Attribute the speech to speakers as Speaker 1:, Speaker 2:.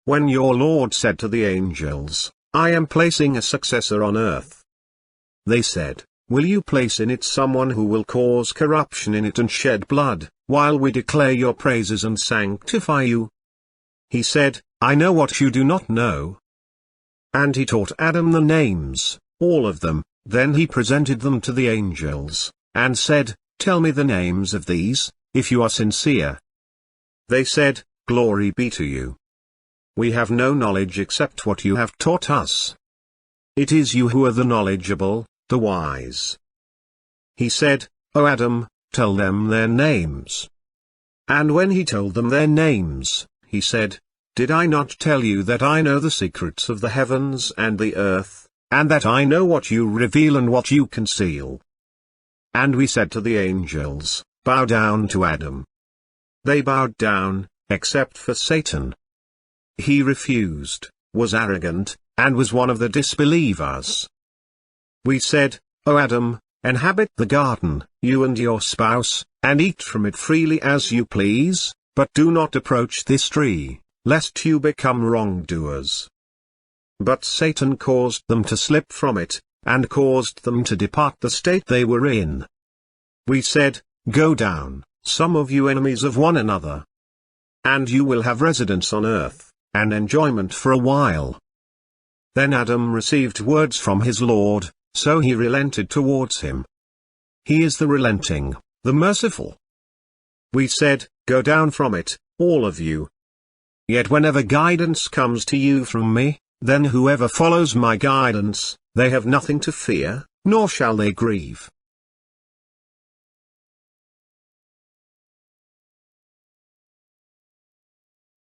Speaker 1: when your Lord said to the angels, I am placing a successor on earth. They said, will you place in it someone who will cause corruption in it and shed blood, while we declare your praises and sanctify you? He said, I know what you do not know. And he taught Adam the names, all of them. Then he presented them to the angels, and said, tell me the names of these, if you are sincere. They said, glory be to you. We have no knowledge except what you have taught us. It is you who are the knowledgeable, the wise. He said, O Adam, tell them their names. And when he told them their names, he said, did I not tell you that I know the secrets of the heavens and the earth, and that I know what you reveal and what you conceal? And we said to the angels, bow down to Adam. They bowed down, except for Satan. He refused, was arrogant, and was one of the disbelievers. We said, O Adam, inhabit the garden, you and your spouse, and eat from it freely as you please, but do not approach this tree, lest you become wrongdoers. But Satan caused them to slip from it, and caused them to depart the state they were in. We said, go down, some of you enemies of one another. And you will have residence on earth, and enjoyment for a while. Then Adam received words from his Lord, so he relented towards him. He is the relenting, the merciful. We said, go down from it, all of you. Yet whenever guidance comes to you from me, then whoever follows my guidance, they have nothing to fear, nor shall they grieve.